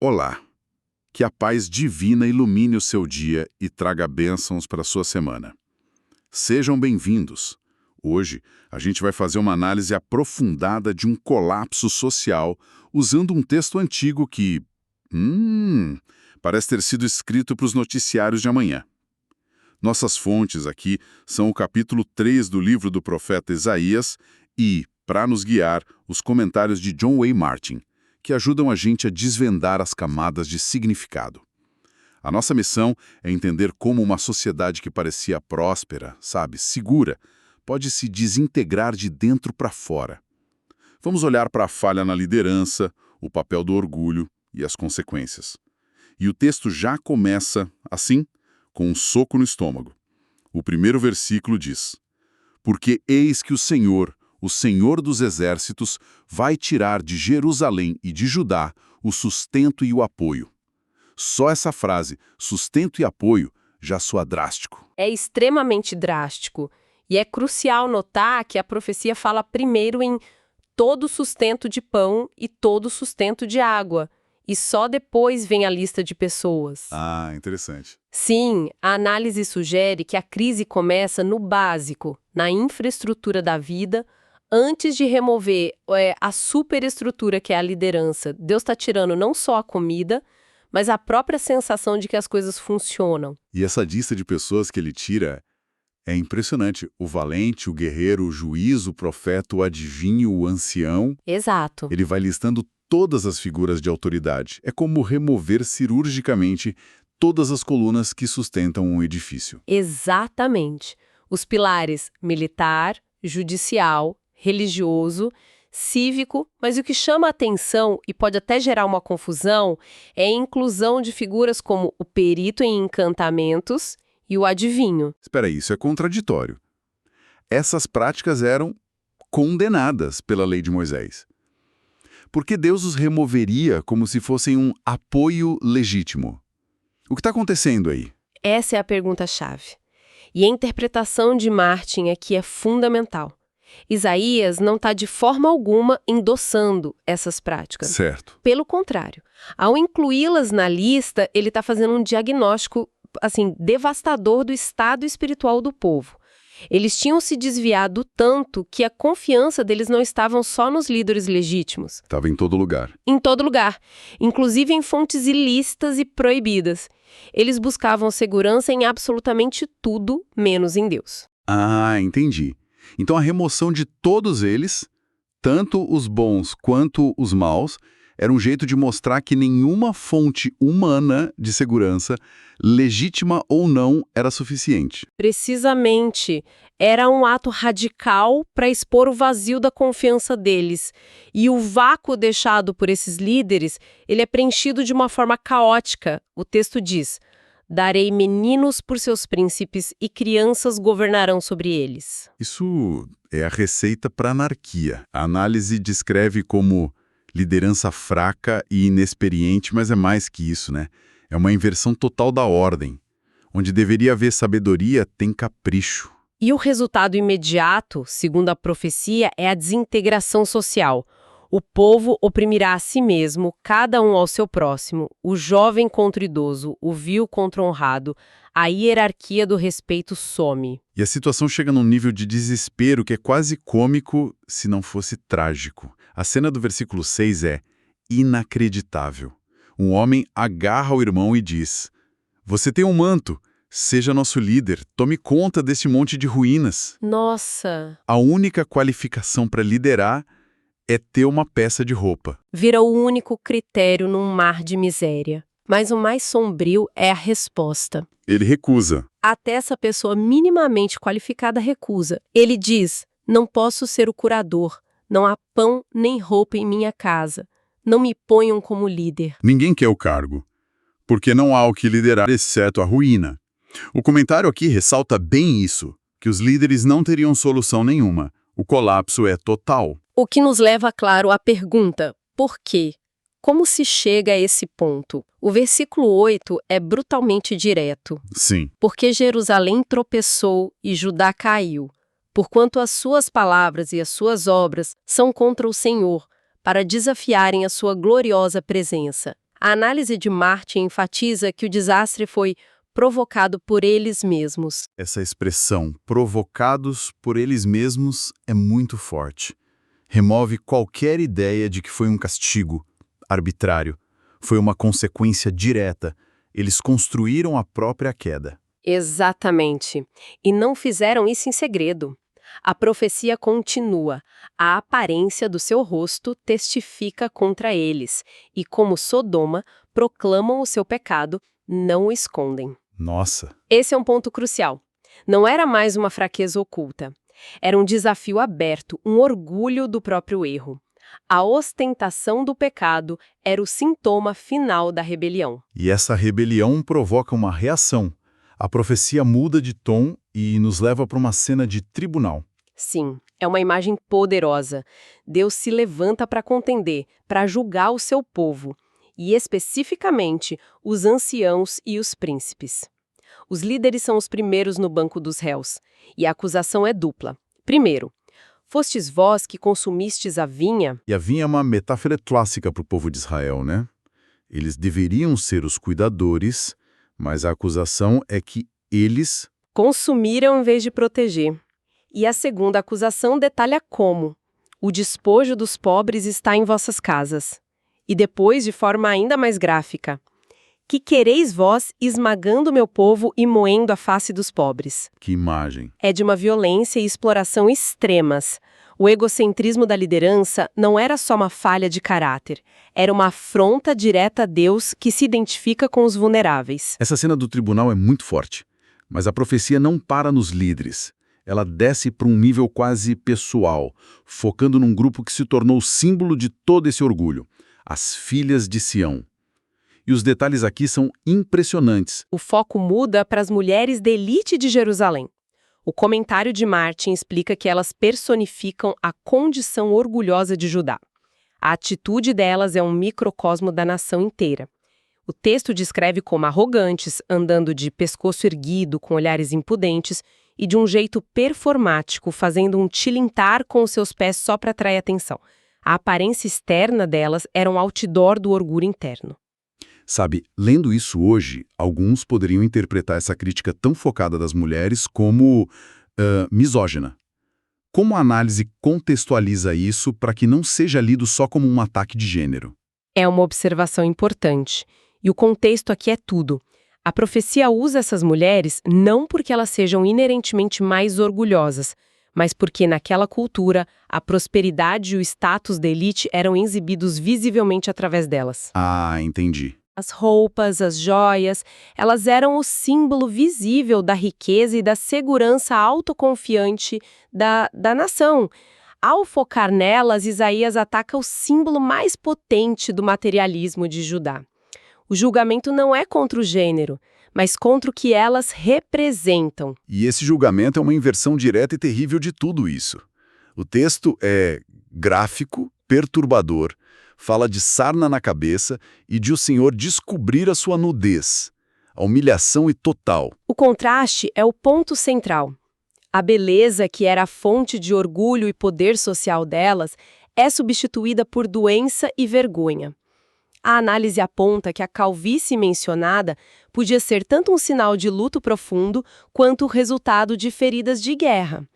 Olá, que a paz divina ilumine o seu dia e traga bênçãos para a sua semana. Sejam bem-vindos. Hoje, a gente vai fazer uma análise aprofundada de um colapso social usando um texto antigo que, parece ter sido escrito para os noticiários de amanhã. Nossas fontes aqui são o capítulo 3 do livro do profeta Isaías e, para nos guiar, os comentários de John Way Martin, que ajudam a gente a desvendar as camadas de significado. A nossa missão é entender como uma sociedade que parecia próspera, segura, pode se desintegrar de dentro para fora. Vamos olhar para a falha na liderança, o papel do orgulho e as consequências. E o texto já começa, assim, com um soco no estômago. O primeiro versículo diz: Porque eis que o Senhor dos exércitos, vai tirar de Jerusalém e de Judá o sustento e o apoio. Só essa frase, sustento e apoio, já soa drástico. É extremamente drástico. E é crucial notar que a profecia fala primeiro em todo sustento de pão e todo sustento de água. E só depois vem a lista de pessoas. Ah, interessante. Sim, a análise sugere que a crise começa no básico, na infraestrutura da vida, antes de remover a superestrutura que é a liderança. Deus está tirando não só a comida, mas a própria sensação de que as coisas funcionam. E essa lista de pessoas que ele tira é impressionante. O valente, o guerreiro, o juiz, o profeta, o adivinho, o ancião. Exato. Ele vai listando todas as figuras de autoridade. É como remover cirurgicamente todas as colunas que sustentam um edifício. Exatamente. Os pilares militar, judicial, religioso, cívico, mas o que chama a atenção e pode até gerar uma confusão é a inclusão de figuras como o perito em encantamentos e o adivinho. Espera aí, isso é contraditório. Essas práticas eram condenadas pela lei de Moisés. Por que Deus os removeria como se fossem um apoio legítimo? O que está acontecendo aí? Essa é a pergunta-chave. E a interpretação de Martin aqui é fundamental. Isaías não está de forma alguma endossando essas práticas. Certo. Pelo contrário, ao incluí-las na lista, ele está fazendo um diagnóstico devastador do estado espiritual do povo. Eles tinham se desviado tanto que a confiança deles não estava só nos líderes legítimos. Estava em todo lugar. Em todo lugar, inclusive em fontes ilícitas e proibidas. Eles buscavam segurança em absolutamente tudo, menos em Deus. Ah, entendi. Então a remoção de todos eles, tanto os bons quanto os maus, era um jeito de mostrar que nenhuma fonte humana de segurança, legítima ou não, era suficiente. Precisamente. Era um ato radical para expor o vazio da confiança deles. E o vácuo deixado por esses líderes, ele é preenchido de uma forma caótica. O texto diz: darei meninos por seus príncipes e crianças governarão sobre eles. Isso é a receita para anarquia. A análise descreve como liderança fraca e inexperiente, mas é mais que isso, né? É uma inversão total da ordem. Onde deveria haver sabedoria, tem capricho. E o resultado imediato, segundo a profecia, é a desintegração social. O povo oprimirá a si mesmo, cada um ao seu próximo, o jovem contra o idoso, o vil contra o honrado, a hierarquia do respeito some. E a situação chega num nível de desespero que é quase cômico, se não fosse trágico. A cena do versículo 6 é inacreditável. Um homem agarra o irmão e diz: Você tem um manto, seja nosso líder, tome conta desse monte de ruínas. Nossa! A única qualificação para liderar é ter uma peça de roupa. Vira o único critério num mar de miséria. Mas o mais sombrio é a resposta. Ele recusa. Até essa pessoa minimamente qualificada recusa. Ele diz: não posso ser o curador. Não há pão nem roupa em minha casa. Não me ponham como líder. Ninguém quer o cargo, porque não há o que liderar exceto a ruína. O comentário aqui ressalta bem isso, que os líderes não teriam solução nenhuma. O colapso é total. O que nos leva, claro, à pergunta: por quê? Como se chega a esse ponto? O versículo 8 é brutalmente direto. Sim. Porque Jerusalém tropeçou e Judá caiu, porquanto as suas palavras e as suas obras são contra o Senhor, para desafiarem a sua gloriosa presença. A análise de Martin enfatiza que o desastre foi provocado por eles mesmos. Essa expressão, provocados por eles mesmos, é muito forte. Remove qualquer ideia de que foi um castigo arbitrário. Foi uma consequência direta. Eles construíram a própria queda. Exatamente. E não fizeram isso em segredo. A profecia continua. A aparência do seu rosto testifica contra eles. E como Sodoma, proclamam o seu pecado, não o escondem. Nossa! Esse é um ponto crucial. Não era mais uma fraqueza oculta. Era um desafio aberto, um orgulho do próprio erro. A ostentação do pecado era o sintoma final da rebelião. E essa rebelião provoca uma reação. A profecia muda de tom e nos leva para uma cena de tribunal. Sim, é uma imagem poderosa. Deus se levanta para contender, para julgar o seu povo, e especificamente os anciãos e os príncipes. Os líderes são os primeiros no banco dos réus, e a acusação é dupla. Primeiro, fostes vós que consumistes a vinha. E a vinha é uma metáfora clássica para o povo de Israel, né? Eles deveriam ser os cuidadores, mas a acusação é que eles Consumiram em vez de proteger. E a segunda acusação detalha como. O despojo dos pobres está em vossas casas. E depois, de forma ainda mais gráfica. Que quereis vós esmagando meu povo e moendo a face dos pobres. Que imagem! É de uma violência e exploração extremas. O egocentrismo da liderança não era só uma falha de caráter. Era uma afronta direta a Deus que se identifica com os vulneráveis. Essa cena do tribunal é muito forte, mas a profecia não para nos líderes. Ela desce para um nível quase pessoal, focando num grupo que se tornou símbolo de todo esse orgulho, as filhas de Sião. E os detalhes aqui são impressionantes. O foco muda para as mulheres da elite de Jerusalém. O comentário de Martin explica que elas personificam a condição orgulhosa de Judá. A atitude delas é um microcosmo da nação inteira. O texto descreve como arrogantes, andando de pescoço erguido, com olhares impudentes, e de um jeito performático, fazendo um tilintar com os seus pés só para atrair atenção. A aparência externa delas era um outdoor do orgulho interno. Sabe, lendo isso hoje, alguns poderiam interpretar essa crítica tão focada das mulheres como misógina. Como a análise contextualiza isso para que não seja lido só como um ataque de gênero? É uma observação importante. E o contexto aqui é tudo. A profecia usa essas mulheres não porque elas sejam inerentemente mais orgulhosas, mas porque naquela cultura a prosperidade e o status da elite eram exibidos visivelmente através delas. Ah, entendi. As roupas, as joias, elas eram o símbolo visível da riqueza e da segurança autoconfiante da nação. Ao focar nelas, Isaías ataca o símbolo mais potente do materialismo de Judá. O julgamento não é contra o gênero, mas contra o que elas representam. E esse julgamento é uma inversão direta e terrível de tudo isso. O texto é gráfico, perturbador, fala de sarna na cabeça e de o Senhor descobrir a sua nudez. A humilhação é total. O contraste é o ponto central. A beleza, que era a fonte de orgulho e poder social delas, é substituída por doença e vergonha. A análise aponta que a calvície mencionada podia ser tanto um sinal de luto profundo quanto o resultado de feridas de guerra.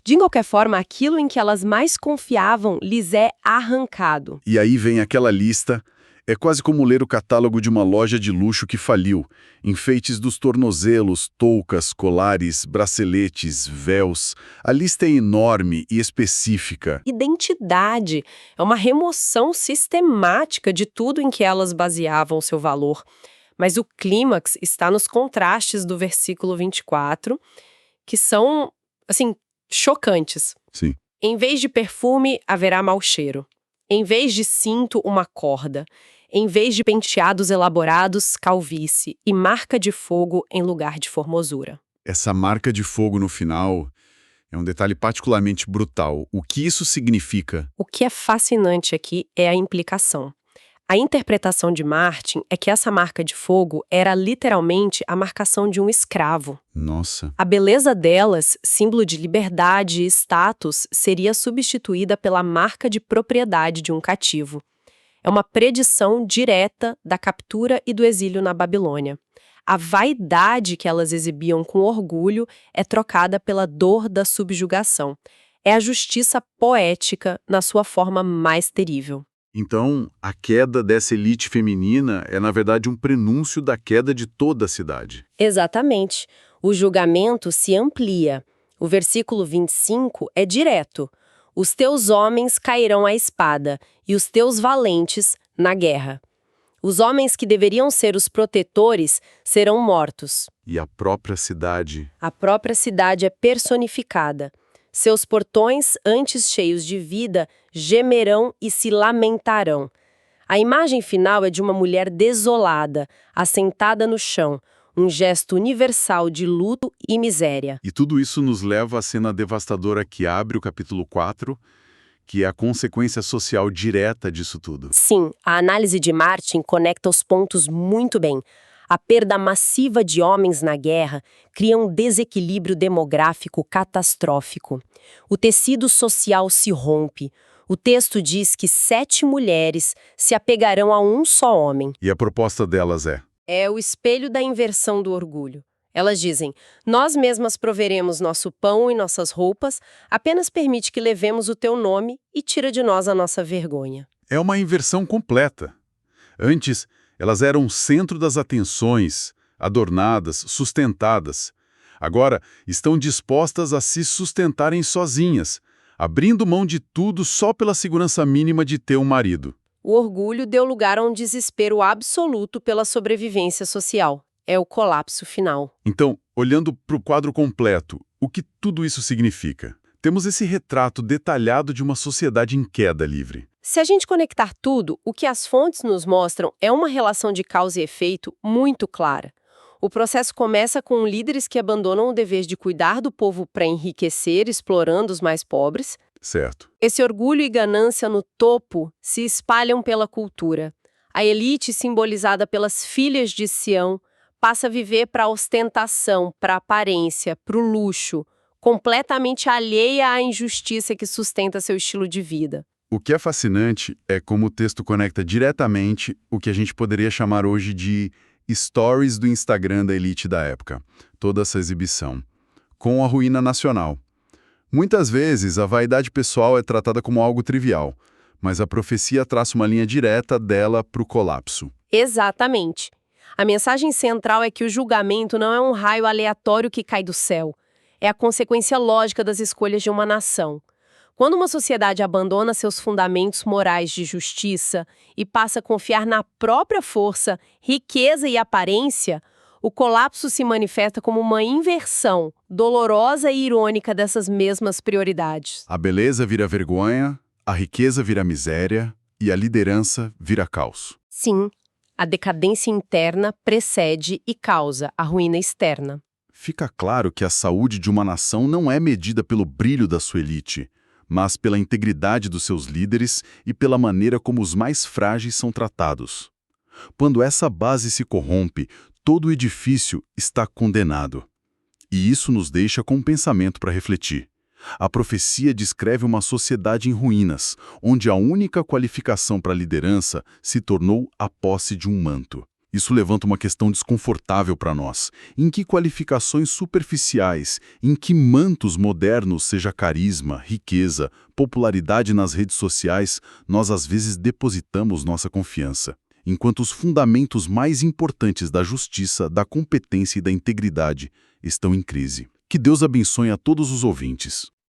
De qualquer forma, aquilo em que elas mais confiavam lhes é arrancado. E aí vem aquela lista. É quase como ler o catálogo de uma loja de luxo que faliu. Enfeites dos tornozelos, toucas, colares, braceletes, véus. A lista é enorme e específica. Identidade é uma remoção sistemática de tudo em que elas baseavam seu valor. Mas o clímax está nos contrastes do versículo 24, que são, chocantes. Sim. Em vez de perfume, haverá mau cheiro. Em vez de cinto, uma corda. Em vez de penteados elaborados, calvície. E marca de fogo em lugar de formosura. Essa marca de fogo no final é um detalhe particularmente brutal. O que isso significa? O que é fascinante aqui é a implicação. A interpretação de Martin é que essa marca de fogo era literalmente a marcação de um escravo. Nossa. A beleza delas, símbolo de liberdade e status, seria substituída pela marca de propriedade de um cativo. É uma predição direta da captura e do exílio na Babilônia. A vaidade que elas exibiam com orgulho é trocada pela dor da subjugação. É a justiça poética na sua forma mais terrível. Então, a queda dessa elite feminina é, na verdade, um prenúncio da queda de toda a cidade. Exatamente. O julgamento se amplia. O versículo 25 é direto. Os teus homens cairão à espada, e os teus valentes na guerra. Os homens que deveriam ser os protetores serão mortos. E a própria cidade. A própria cidade é personificada. Seus portões, antes cheios de vida, gemerão e se lamentarão. A imagem final é de uma mulher desolada, assentada no chão, um gesto universal de luto e miséria. E tudo isso nos leva à cena devastadora que abre o capítulo 4, que é a consequência social direta disso tudo. Sim, a análise de Martin conecta os pontos muito bem. A perda massiva de homens na guerra cria um desequilíbrio demográfico catastrófico. O tecido social se rompe. O texto diz que 7 mulheres se apegarão a um só homem. E a proposta delas é: É o espelho da inversão do orgulho. Elas dizem, nós mesmas proveremos nosso pão e nossas roupas, apenas permite que levemos o teu nome e tira de nós a nossa vergonha. é uma inversão completa. Antes, elas eram o centro das atenções, adornadas, sustentadas. Agora, estão dispostas a se sustentarem sozinhas, abrindo mão de tudo só pela segurança mínima de ter um marido. O orgulho deu lugar a um desespero absoluto pela sobrevivência social. É o colapso final. Então, olhando para o quadro completo, o que tudo isso significa? Temos esse retrato detalhado de uma sociedade em queda livre. Se a gente conectar tudo, o que as fontes nos mostram é uma relação de causa e efeito muito clara. O processo começa com líderes que abandonam o dever de cuidar do povo para enriquecer, explorando os mais pobres. Certo. Esse orgulho e ganância no topo se espalham pela cultura. A elite, simbolizada pelas filhas de Sião, passa a viver para a ostentação, para a aparência, para o luxo, completamente alheia à injustiça que sustenta seu estilo de vida. O que é fascinante é como o texto conecta diretamente o que a gente poderia chamar hoje de stories do Instagram da elite da época, toda essa exibição, com a ruína nacional. Muitas vezes, a vaidade pessoal é tratada como algo trivial, mas a profecia traça uma linha direta dela para o colapso. Exatamente. A mensagem central é que o julgamento não é um raio aleatório que cai do céu. É a consequência lógica das escolhas de uma nação. Quando uma sociedade abandona seus fundamentos morais de justiça e passa a confiar na própria força, riqueza e aparência, o colapso se manifesta como uma inversão dolorosa e irônica dessas mesmas prioridades. A beleza vira vergonha, a riqueza vira miséria e a liderança vira caos. Sim, a decadência interna precede e causa a ruína externa. Fica claro que a saúde de uma nação não é medida pelo brilho da sua elite, mas pela integridade dos seus líderes e pela maneira como os mais frágeis são tratados. Quando essa base se corrompe, todo o edifício está condenado. E isso nos deixa com um pensamento para refletir. A profecia descreve uma sociedade em ruínas, onde a única qualificação para a liderança se tornou a posse de um manto. Isso levanta uma questão desconfortável para nós. Em que qualificações superficiais, em que mantos modernos, seja carisma, riqueza, popularidade nas redes sociais, nós às vezes depositamos nossa confiança? Enquanto os fundamentos mais importantes da justiça, da competência e da integridade estão em crise. Que Deus abençoe a todos os ouvintes.